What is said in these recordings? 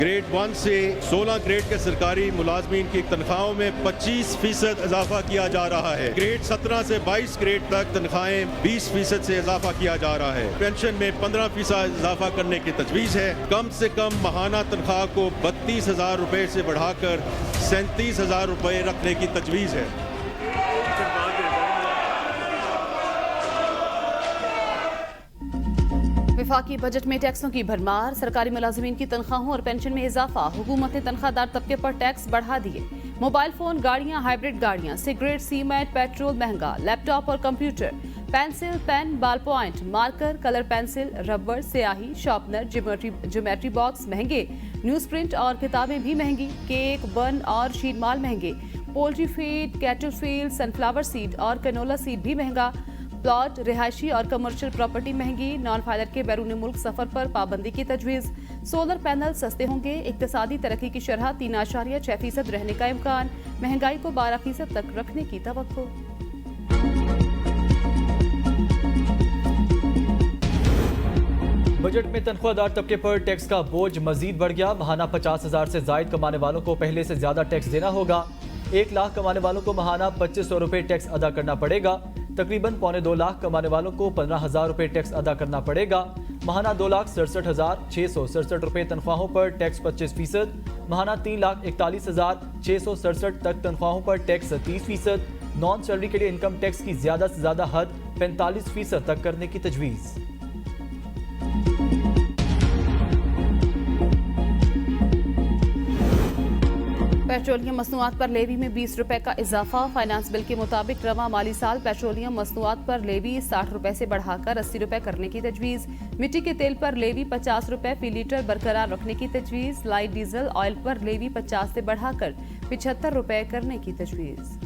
Grade 1 से 16 grade के सरकारी मुलाजमीन की तनख्वाहों में 25% इजाफा किया जा रहा है। ग्रेड 17 से 22 ग्रेड तक तनख्वाहें 20% से इजाफा किया जा रहा है। पेंशन में 15% इजाफा करने की तजवीज़ है। कम से कम माहाना तनख्वाह को 32,000 रुपये से बढ़ाकर 37,000 रुपये रखने की तजवीज़ है। वफाकी बजट में टैक्सों की भरमार, सरकारी मुलाजिमीन की तनख्वाहों और पेंशन में इजाफा, हुकूमत ने तनख्वाहदार तबके पर टैक्स बढ़ा दिए। मोबाइल फोन, गाड़ियां, हाइब्रिड गाड़ियां, सिगरेट, सीमेंट, पेट्रोल महंगा, लैपटॉप और कंप्यूटर, पेंसिल, पेन, बाल point, marker, colour pencil, rubber, स्याही, शार्पनर, ज्योमेट्री बॉक्स महंगे, न्यूज प्रिंट और किताबें भी महंगी, केक, बन और शीट माल महंगे, poultry feed, cattle feed, sunflower seed और कनोला सीड भी महंगा, प्लॉट, रिहायशी और कमर्शियल प्रॉपर्टी महंगी, नॉन फाइलर के बैरून मुल्क सफर पर पाबंदी की तजवीज़, सोलर पैनल सस्ते होंगे, इक्तिसादी तरक्की की शरह 3.6% रहने का इम्कान, महंगाई को 12% तक रखने की तवक्को। बजट में तनख्वाहदार तबके पर टैक्स का बोझ मजीद बढ़ गया। महाना 50,000 से जायद कमाने वालों को पहले से ज्यादा टैक्स देना होगा। 1 लाख कमाने वालों को महाना 2500 रुपये टैक्स अदा करना पड़ेगा। तकरीबन 2.25 लाख कमाने वालों को 15,000 रुपये टैक्स अदा करना पड़ेगा। महाना 2,67,667 रुपये तनख्वाहों पर टैक्स 25%। महाना 3,41,667 तक तनख्वाहों पर टैक्स 30%। नॉन सैलरी के लिए इनकम टैक्स की ज्यादा से ज्यादा हद 45% तक करने की तजवीज़। पेट्रोलियम मसनूआत पर लेवी में 20 रुपए का इजाफा। फाइनेंस बिल के मुताबिक रवा माली साल पेट्रोलियम मसनूआत पर लेवी 60 रुपए से बढ़ाकर 80 रुपए करने की तजवीज़। मिट्टी के तेल पर लेवी 50 रुपए फी लीटर बरकरार रखने की तजवीज़। लाइट डीजल ऑयल पर लेवी 50 से बढ़ाकर 75 रुपए करने की तजवीज़।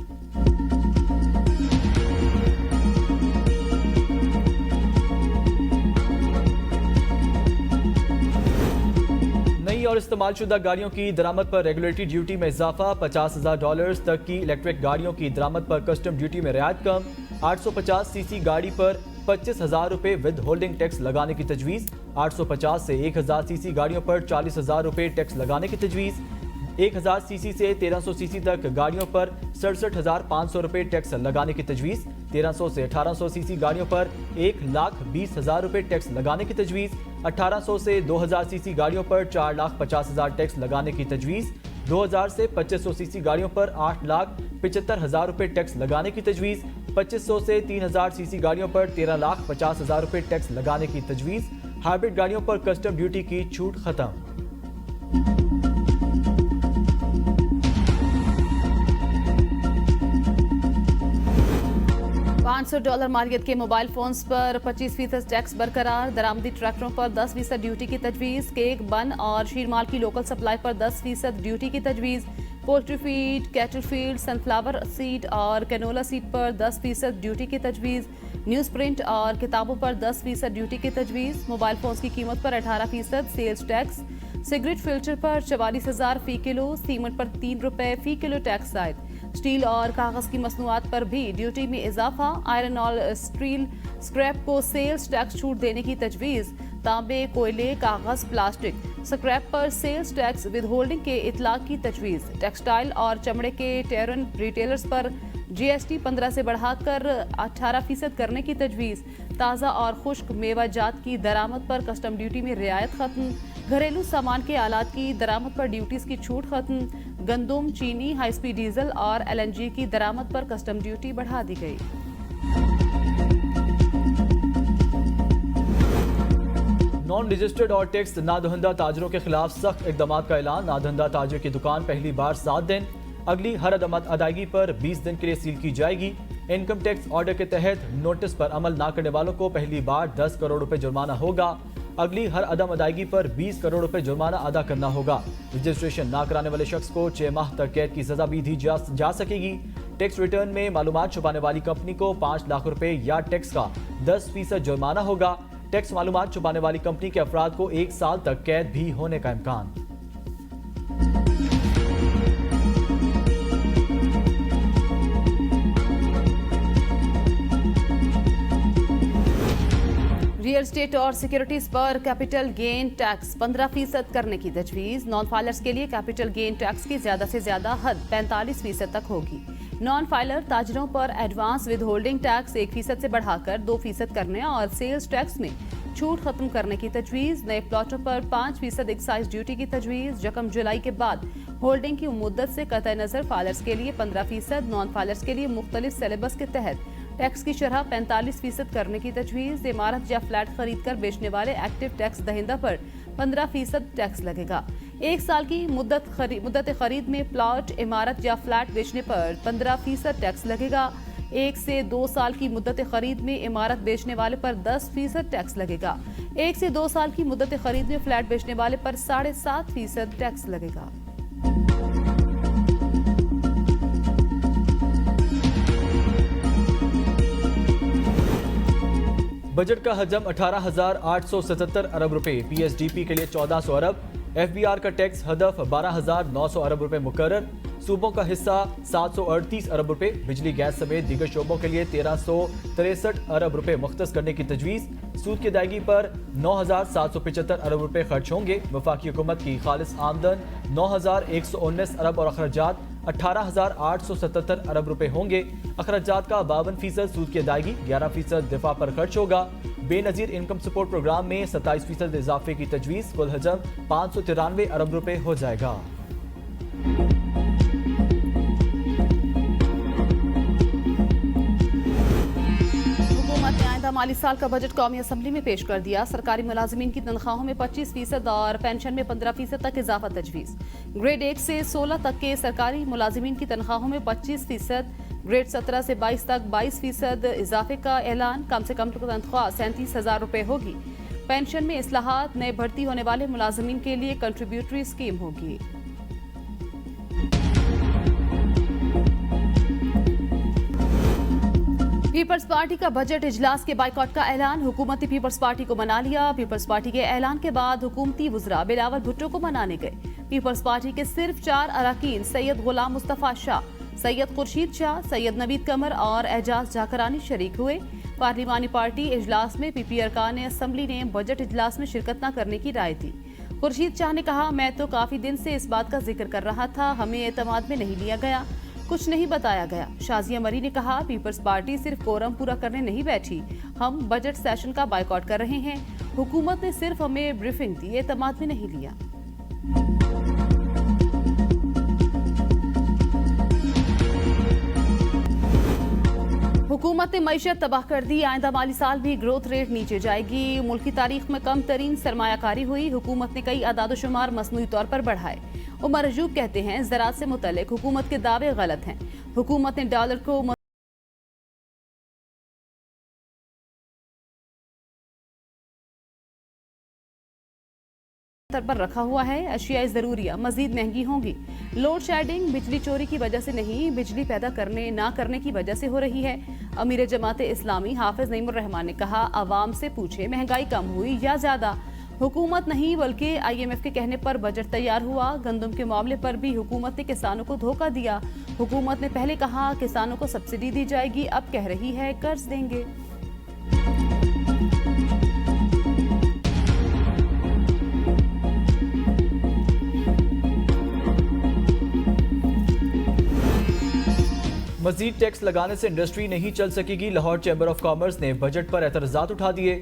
और इस्तेमालशुदा गाड़ियों की दरामद पर रेगुलेटरी ड्यूटी में इजाफा। $50,000 तक की इलेक्ट्रिक गाड़ियों की दरामद पर कस्टम ड्यूटी में रियायत कम। 850 सीसी गाड़ी पर 25,000 रुपये विद होल्डिंग टैक्स लगाने की तजवीज़। 850 से 1,000 सीसी गाड़ियों पर 40,000 रुपये टैक्स लगाने की तजवीज़। 1,000 सीसी से 1,300 सीसी तक गाड़ियों पर 67,500 रुपये टैक्स लगाने की तजवीज़। 1,300 से 1,800 सीसी गाड़ियों पर 1,20,000 रुपये टैक्स लगाने की तजवीज़। 1,800 से 2,000 सीसी गाड़ियों पर 4,50,000 टैक्स लगाने की तजवीज़। 2,000 से 2,500 सीसी गाड़ियों पर 8,75,000 रुपये टैक्स लगाने की तजवीज़। 2,500 से 3,000 सीसी गाड़ियों पर 13,50,000 रुपये टैक्स लगाने की तजवीज़। हाइब्रिड गाड़ियों पर कस्टम ड्यूटी की छूट खत्म। $500 मालियत के मोबाइल फोन्स पर 25% टैक्स बरकरार। दरामदी ट्रैक्टरों पर 10% ड्यूटी की तजवीज़। केक, बन और शीरमाल की लोकल सप्लाई पर 10% ड्यूटी की तजवीज़। Poultry feed, cattle feed, sunflower seed और कैनोला सीड पर 10% ड्यूटी की तजवीज़। न्यूज़ प्रिंट और किताबों पर 10% ड्यूटी की तजवीज़। मोबाइल फोन्स की कीमत पर 18% सेल्स टैक्स। सिगरेट फिल्टर पर 44,000 फी किलो। सीमेंट पर 3 रुपये फी किलो टैक्स आयद। स्टील और कागज की मसनूआत पर भी ड्यूटी में इजाफा। आयरन और स्टील स्क्रैप को सेल्स टैक्स छूट देने की तजवीज़। तांबे, कोयले, कागज, प्लास्टिक स्क्रैप पर सेल्स टैक्स विद होल्डिंग के इतलाक की तजवीज़। टेक्सटाइल और चमड़े के टेरन रिटेलर्स पर GST 15 से बढ़ाकर 18% करने की तजवीज़। ताज़ा और खुश्क मेवा जात की दरामद पर कस्टम ड्यूटी में रियायत खत्म। घरेलू सामान के आलात की दरामद पर ड्यूटीज़ की छूट खत्म। गंदम, चीनी, हाई स्पीड डीजल और LNG की दरामद पर कस्टम ड्यूटी बढ़ा दी गई। नॉन रजिस्टर्ड और टैक्स नादहिंदा ताजरों के खिलाफ सख्त इकदाम का ऐलान। नादहिंदा ताजर की दुकान पहली बार 7 दिन, अगली हर अदम अदायगी पर 20 दिन के लिए सील की जाएगी। इनकम टैक्स ऑर्डर के तहत नोटिस पर अमल न करने वालों को पहली बार 10 करोड़ रुपए जुर्माना होगा। अगली हर अदम अदायगी पर 20 करोड़ रुपए जुर्माना अदा करना होगा। रजिस्ट्रेशन ना कराने वाले शख्स को 6 माह तक कैद की सजा भी दी जा सकेगी। टैक्स रिटर्न में मालूमात छुपाने वाली कंपनी को 5 लाख रुपए या टैक्स का 10% जुर्माना होगा। टैक्स मालूमात छुपाने वाली कंपनी के अफराद को 1 साल तक कैद भी होने का इम्कान। रियल स्टेट और सिक्योरिटीज पर कैपिटल गेन टैक्स 15% करने की तजवीज। नॉन फाइलर्स के लिए कैपिटल गेन टैक्स की ज्यादा से ज्यादा हद 45% तक होगी। नॉन फाइलर ताजरों पर एडवांस विद होल्डिंग टैक्स 1% से बढ़ाकर 2% करने और सेल्स टैक्स में छूट खत्म करने की तजवीज। नए प्लॉटों पर 5% एक्साइज ड्यूटी की तजवीज। यकम जुलाई के बाद होल्डिंग की मुद्दत से कतई नजर फाइलर्स के लिए 15%, नॉन फाइलर्स के लिए मुख्तलिफ सिलेबस के तहत टैक्स की शरह 45% करने की तजवीज। इमारत या फ्लैट खरीद कर बेचने वाले एक्टिव टैक्स दहिंदा पर 15% टैक्स लगेगा। 1 साल की मुद्दत खरीद में प्लॉट, इमारत या फ्लैट बेचने पर 15% टैक्स लगेगा। 1 से 2 साल की मुद्दत खरीद में इमारत बेचने वाले पर 10% टैक्स लगेगा। 1 से 2 साल की मुद्दत खरीद में फ्लैट बेचने वाले पर 7.5% टैक्स लगेगा। बजट का हजम 18,877 अरब रुपए, पीएसडीपी के लिए 1400 अरब, एफबीआर का टैक्स हदफ 12,900 अरब रुपए मुकर्रर, सूबों का हिस्सा 738 अरब रुपए, बिजली गैस समेत दीगर शोबों के लिए 1363 अरब रुपए मुख्तस करने की तजवीज़। सूद की अदायगी पर 9,775 अरब रुपए खर्च होंगे। वफाकी हुकूमत की खालिस आमदन 9,119 अरब और अखराजात 18,877 अरब रुपए होंगे। अखराजात का 52% सूद की अदायगी, 11% दिफा पर खर्च होगा। बेनजीर इनकम सपोर्ट प्रोग्राम में 27% इजाफे की तजवीज़। कुल हजम 593 अरब रुपए हो जाएगा। माली साल का बजट कौमी असम्बली में पेश कर दिया। सरकारी मुलाजिमीन की तनख्वाहों में 25% और पेंशन में 15% तक इजाफा तजवीज़। ग्रेड 1 से 16 तक के सरकारी मुलाजिमीन की तनख्वाहों में 25%, ग्रेड 17 से 22 तक 22% इजाफे का ऐलान। कम से कम तनख्वाह 37,000 रुपए होगी। पेंशन में इस्लाहात, नए भर्ती होने वाले मुलाजिमीन के लिए कंट्रीब्यूटरी स्कीम होगी। पीपल्स पार्टी का बजट इजलास के बाइकॉट का ऐलान। हुकूमत ने पीपल्स पार्टी को मना लिया। पीपल्स पार्टी के ऐलान के बाद हुकूमती वुज़रा बिलावल भुट्टो को मनाने गए। पीपल्स पार्टी के सिर्फ 4 अरकान सैयद गुलाम मुस्तफ़ा शाह, सैयद खुर्शीद शाह, सैयद नवीद कमर और एजाज जाकरानी शरीक हुए। पार्लिमानी पार्टी इजलास में पीपी अरकान असम्बली ने बजट इजलास में शिरकत न करने की राय दी। खुर्शीद शाह ने कहा, मैं तो काफी दिन से इस बात का जिक्र कर रहा था, हमें एतमाद में नहीं लिया गया, कुछ नहीं बताया गया। शाजिया मरी ने कहा, पीपल्स पार्टी सिर्फ कोरम पूरा करने नहीं बैठी, हम बजट सेशन का बाइकआउट कर रहे हैं। हुकूमत ने सिर्फ हमें ब्रीफिंग दी, एतमाद में नहीं लिया। हुकूमत ने मईशत तबाह कर दी। आइंदा माली साल भी ग्रोथ रेट नीचे जाएगी। मुल्क की तारीख में कम तरीन सरमायाकारी हुई। हुकूमत ने कई आदादोशुमार मसनूई तौर पर बढ़ाए। उमर अजूब कहते हैं, ज़राअत से मुतल्लिक हुकूमत के दावे गलत हैं। हुकूमत ने डॉलर को पर रखा हुआ है। अशियाई ज़रूरिया मजीद महंगी होंगी। लोड शेडिंग बिजली चोरी की वजह से नहीं, बिजली पैदा करने ना करने की वजह से हो रही है। अमीर जमात इस्लामी हाफिज नईमुर रहमान ने कहा, आवाम से पूछे महंगाई कम हुई या ज्यादा। हुकूमत नहीं बल्कि IMF के कहने पर बजट तैयार हुआ। गंदम के मामले पर भी हुकूमत ने किसानों को धोखा दिया। हुकूमत ने पहले कहा किसानों को सब्सिडी दी जाएगी, अब कह रही है कर्ज देंगे। मजीद टैक्स लगाने से इंडस्ट्री नहीं चल सकेगी। लाहौर चैम्बर ऑफ कॉमर्स ने बजट पर एतराज़ात उठा दिए।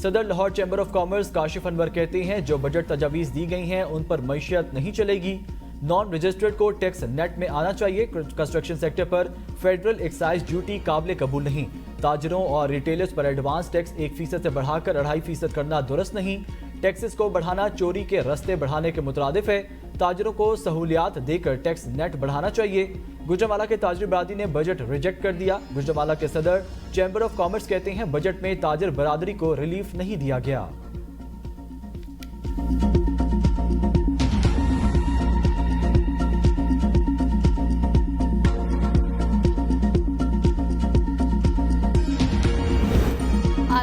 सदर Lahore chamber of commerce Kashif Anwar कहते हैं, जो बजट तजावीज़ दी गई हैं उन पर मईशत नहीं चलेगी। नॉन रजिस्टर्ड को टैक्स नेट में आना चाहिए। कंस्ट्रक्शन सेक्टर पर फेडरल एक्साइज ड्यूटी काबिल कबूल नहीं। ताजरों और रिटेलर्स पर एडवांस टैक्स 1% से बढ़ाकर 2.5% करना दुरुस्त नहीं। टैक्सेस को बढ़ाना चोरी के रास्ते बढ़ाने के मुतरादिफ है। ताजरों को सहूलियात देकर टैक्स नेट बढ़ाना चाहिए। गुजरांवाला के ताजर बरादरी ने बजट रिजेक्ट कर दिया। गुजरांवाला के सदर चैम्बर ऑफ कॉमर्स कहते हैं, बजट में ताजर बरादरी को रिलीफ नहीं दिया गया।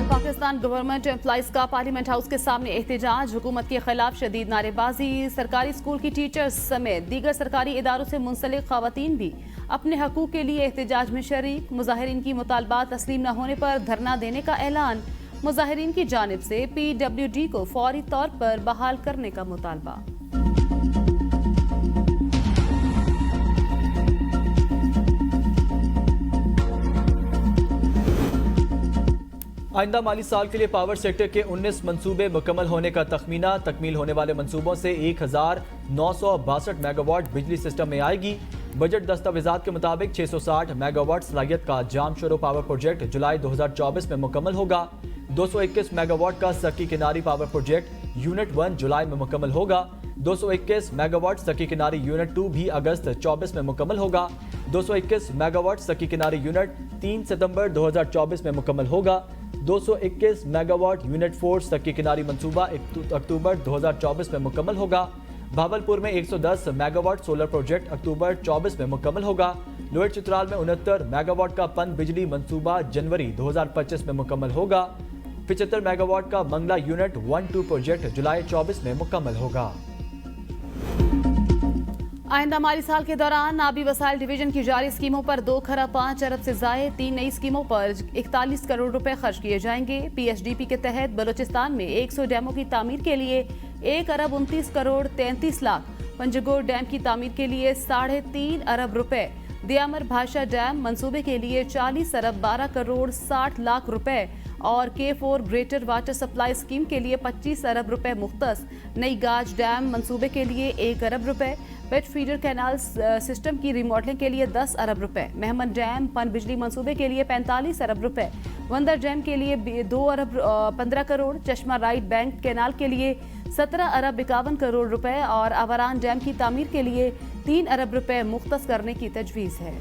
पाकिस्तान गवर्नमेंट एम्प्लॉइज का पार्लियामेंट हाउस के सामने एहतजाज। हुकूमत के खिलाफ शदीद नारेबाजी। सरकारी स्कूल की टीचर्स समेत दीगर सरकारी इदारों से मुंसलिक खवातीन भी अपने हकूक के लिए एहतजाज में शरीक। मुजाहिरीन की मुतालबात तस्लीम न होने पर धरना देने का ऐलान। मुजाहिरीन की जानिब से PWD को फौरी तौर पर बहाल करने का मुतालबा। आइंदा माली साल के लिए पावर सेक्टर के 19 मंसूबे मुकम्मल होने का तखमीना। तकमील होने वाले मंसूबों से 1962 मेगावाट बिजली सिस्टम में आएगी। बजट दस्तावेजात के मुताबिक 660 मेगावाट सलाहियत का जामशोरो पावर प्रोजेक्ट जुलाई 2024 में मुकम्मल होगा। 221 मेगावाट का सक्की किनारी पावर प्रोजेक्ट यूनिट 1 जुलाई में मुकम्मल होगा। 221 मेगावाट सक्की किनारी यूनिट 2 भी अगस्त 24 में मुकम्मल होगा। 221 मेगावाट सक्की किनारी यूनिट 3 सितंबर 2024 में मुकम्मल होगा। 221 मेगावाट यूनिट 4 सक्की किनारी मंसूबा अक्टूबर 2024 में मुकम्मल होगा। भावलपुर में 110 मेगावाट सोलर प्रोजेक्ट अक्टूबर 24 में मुकम्मल होगा। लोअर चित्राल में 69 मेगावाट का पन बिजली मंसूबा जनवरी 2025 में मुकम्मल होगा। 75 मेगावाट का मंगला यूनिट 1-2 प्रोजेक्ट जुलाई 24 में मुकम्मल होगा। आइंदा माली साल के दौरान आबी वसाइल डिवीजन की जारी स्कीमों पर 2 खरब 5 अरब से ज़ायद 3 नई स्कीमों पर 41 करोड़ रुपए खर्च किए जाएंगे। PHDP के तहत बलूचिस्तान में 100 डैमों की तामीर के लिए 1 अरब 29 करोड़ 33 लाख, पंजगोर डैम की तामीर के लिए 3.5 अरब रुपए, दियामर भाषा डैम मंसूबे के लिए 40 अरब 12 करोड़ 60 लाख रुपए और K4 greater water supply scheme के लिए 25 अरब रुपए मुख्तस। नई गाज डैम मंसूबे के लिए 1 अरब रुपए, पेट फीडर कैनाल सिस्टम की रिमॉडलिंग के लिए 10 अरब रुपए, मेहमद डैम पन बिजली मंसूबे के लिए 45 अरब रुपए, वंदर डैम के लिए 2 अरब 15 करोड़, चश्मा राइट बैंक कैनाल के लिए 17 अरब 51 करोड़ रुपए और अवरान डैम की तामीर के लिए 3 अरब रुपए मुख्तस करने की तजवीज़ है।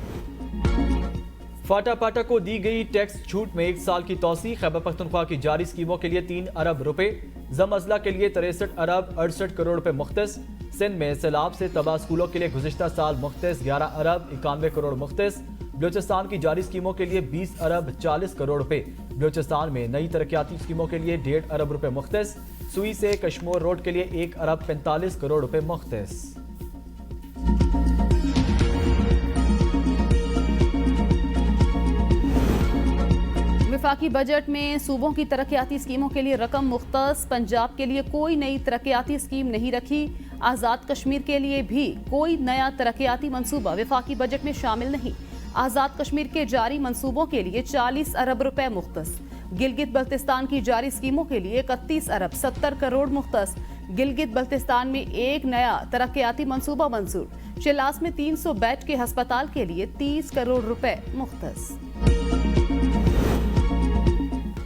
फाटा पाटा को दी गई टैक्स छूट में 1 साल की तौसी। खैबर पख्तूनख्वा की जारी स्कीमों के लिए 3 अरब रुपए, जम अजला के लिए 63 अरब 68 करोड़ रुपए मुख्तस। सिंध में सैलाब से तबाह स्कूलों के लिए गुज़िश्ता साल मुख्तस 11 अरब 91 करोड़ मुख्तस। बलूचिस्तान की जारी स्कीमों के लिए 20 अरब 40 करोड़ रुपए। बलूचिस्तान में नई तरक्याती स्कीमों के लिए 1.5 अरब रुपए मुख्तस। सुई से कश्मोर रोड के लिए 1 अरब 45 करोड़ रुपए मुख्तस। वफाकी बजट में सूबों की तरक्याती स्कीमों के लिए रकम मुख्तस। पंजाब के लिए कोई नई तरक्याती स्कीम नहीं रखी। आज़ाद कश्मीर के लिए भी कोई नया तरक्याती मंसूबा वफाकी बजट में शामिल नहीं। आज़ाद कश्मीर के जारी मंसूबों के लिए 40 अरब रुपए मुख्तस। गिलगित बल्तिस्तान की जारी स्कीमों के लिए 31 अरब 70 करोड़ मुख्तस। गिलगित बल्तिस्तान में एक नया तरक्याती मंसूबा मंजूर। शिलास में 300 बेड के अस्पताल के लिए 30 करोड़ रुपए मुख्तस।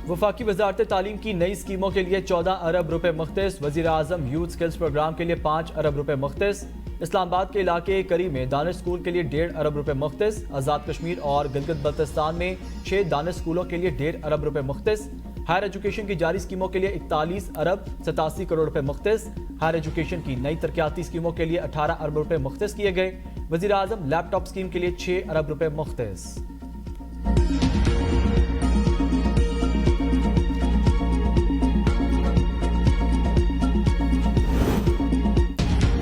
वफाकी वजारत तालीम की नई स्कीमों के लिए 14 अरब रुपए मुख्तस। वज़ीर आज़म यूथ स्किल्स प्रोग्राम के लिए 5 अरब रुपए मुख्तस। इस्लामाबाद के इलाके करी में दानिश स्कूल के लिए 1.5 अरब रुपए मुख्तस। आज़ाद कश्मीर और गिलगित बल्तिस्तान में 6 दानिश स्कूलों के लिए 1.5 अरब रुपए मुख्तस। हायर एजुकेशन की जारी स्कीमों के लिए 41 अरब 87 करोड़ रुपए मुख्तस। हायर एजुकेशन की नई तरक्याती स्कीमों के लिए 18 अरब रुपए मुख्तस किए गए। वज़ीर आज़म लैपटॉप स्कीम के लिए 6 अरब रुपए मुख्तस।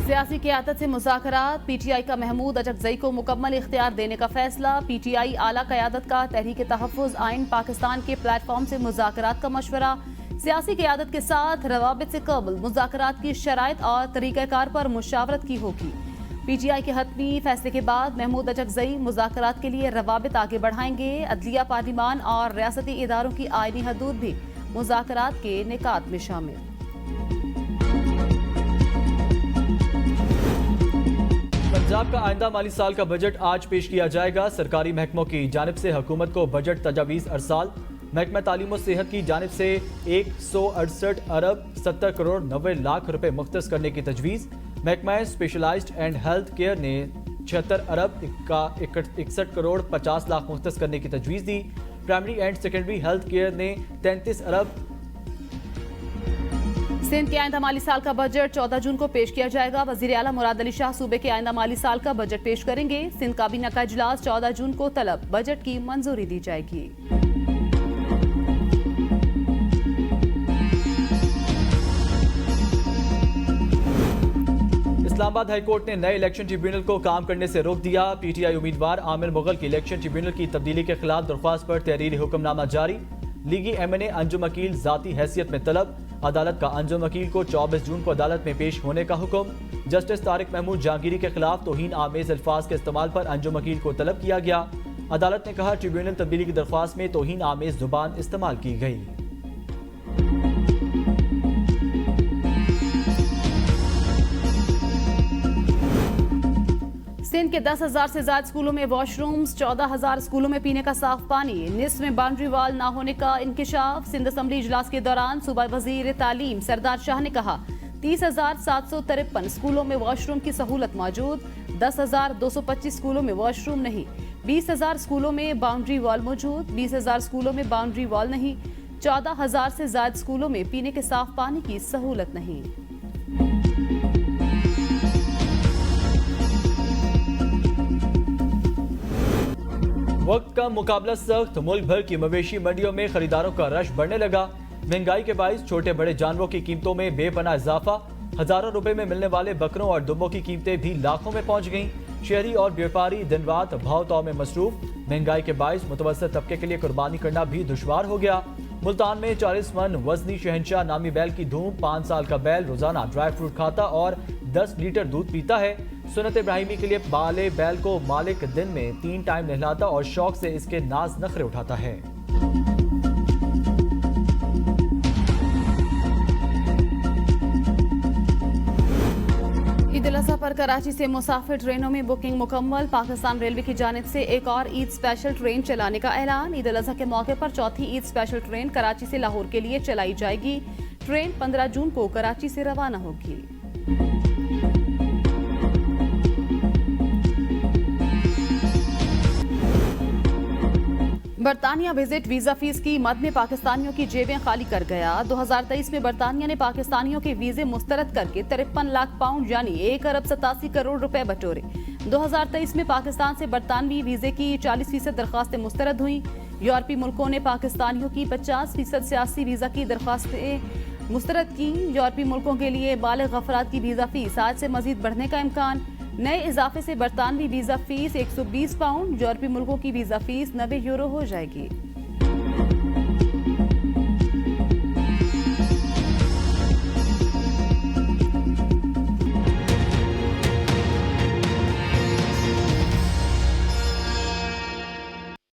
सियासी क़यादत से मुज़ाकरात। PTI का महमूद अजकज़ई को मुकम्मल इख्तियार देने का फैसला। PTI आला क़यादत का तहरीक तहफ़्फ़ुज़ आइन पाकिस्तान के प्लेटफॉर्म से मुज़ाकरात का मशवरा। सियासी क़यादत के साथ रवाबित से कबल मुज़ाकरात की शराइत और तरीक़ाकार पर मुशावरत की होगी। PTI के हतमी फैसले के बाद महमूद अजकज़ई मुज़ाकरात के लिए रवाबित आगे बढ़ाएंगे। अदलिया, पार्लिमान और रियासती इदारों की आइनी हदूद भी मुज़ाकरात के निकात में शामिल। पंजाब का आइंदा माली साल का बजट आज पेश किया जाएगा। सरकारी महकमों की जानिब से हुकूमत को बजट तजावीज़ अरसाल। महकमा तालीम और सेहत की जानिब से 168 अरब 70 करोड़ 90 लाख रुपए मुख्तस करने की तजवीज़। महकमा स्पेशलाइज्ड एंड हेल्थ केयर ने 76 अरब 61 करोड़ 50 लाख मुख्तस करने की तजवीज़ दी। Primary and secondary health care ने 33 अरब। सिंध के आइंदा माली साल का बजट 14 जून को पेश किया जाएगा। वज़ीर आला मुराद अली शाह सूबे के आइंदा माली साल का बजट पेश करेंगे। सिंध काबीना का इजलास 14 जून को तलब बजट की मंजूरी दी जाएगी। इस्लामाबाद हाई कोर्ट ने नए इलेक्शन ट्रिब्यूनल को काम करने से रोक दिया। PTI उम्मीदवार आमिर मुगल की इलेक्शन ट्रिब्यूनल की तब्दीली के खिलाफ दरख्वास्त पर तहरीरी हुक्मनामा जारी। लीगी MNA अंजुम अकील जाती हैसियत में तलब। अदालत का अंजुम अकील को 24 जून को अदालत में पेश होने का हुक्म। जस्टिस तारिक महमूद जहांगीरी के खिलाफ तौहीन आमेज अल्फाज के इस्तेमाल पर अंजुम अकील को तलब किया गया। अदालत ने कहा ट्रिब्यूनल तब्दीली की दरख्वास्त में तौहीन आमेज जुबान इस्तेमाल की गई। सिंध के 10,000 से ज्यादा स्कूलों में वॉशरूम्स, 14,000 स्कूलों में पीने का साफ पानी, निस्फ में बाउंड्री वाल न होने का इंकिशाफ। सिंध असम्बली इजलास के दौरान सूबा वजीर तालीम सरदार शाह ने कहा 30,753 स्कूलों में वॉशरूम की सहूलत मौजूद, 10,225 स्कूलों में वॉशरूम नहीं, 20,000 स्कूलों में बाउंड्री वॉल मौजूद, 20,000 स्कूलों में बाउंड्री वॉल नहीं, 14,000 से ज्यादा स्कूलों में पीने के साफ पानी की सहूलत नहीं। वक्त का मुकाबला सख्त, मुल्क भर की मवेशी मंडियों में खरीदारों का रश बढ़ने लगा। महंगाई के बाइस छोटे बड़े जानवरों की कीमतों में बेपनाह इजाफा। हजारों रुपए में मिलने वाले बकरों और दुम्बों की कीमतें भी लाखों में पहुंच गईं। शहरी और व्यापारी दिन रात भाव ताव में मसरूफ। महंगाई के बाइस मुतवस्सित तबके के लिए कुर्बानी करना भी दुश्वार हो गया। मुल्तान में 40 मन वजनी शहंशाह नामी बैल की धूम। 5 साल का बैल रोजाना ड्राई फ्रूट खाता और 10 लीटर दूध पीता है। सुन्नत इब्राहिमी के लिए बाले बैल को मालिक दिन में 3 टाइम नहलाता और शौक से इसके नाज नखरे उठाता है। ईद उल अज़हा पर कराची से मुसाफिर ट्रेनों में बुकिंग मुकम्मल। पाकिस्तान रेलवे की जानिब से एक और ईद स्पेशल ट्रेन चलाने का ऐलान। ईद उल अज़हा के मौके पर चौथी ईद स्पेशल ट्रेन कराची से लाहौर के लिए चलाई जाएगी। ट्रेन 15 जून को कराची से रवाना होगी। बरतानिया विजिट वीजा फीस की मद में पाकिस्तानियों की जेबें खाली कर गया। 2023 में बरतानिया ने पाकिस्तानियों के वीजे मुस्तरद करके 53 लाख पाउंड यानी 1 अरब 87 करोड़ रुपए बटोरे। 2023 में पाकिस्तान से बरतानवी वीजे की 40% दरख्वास्तें मुस्तरद हुई। यूरोपीय मुल्कों ने पाकिस्तानियों की 50% सियासी वीजा की दरख्वास्तें मुस्तरद की। यूरोपीय मुल्कों के लिए बालिग अफराद की वीजा फीस आज से मजीद बढ़ने का इम्कान। नए इजाफे से बरतानवी वीजा फीस 120 पाउंड, यूरोपीय मुल्कों की वीजा फीस 90 यूरो हो जाएगी।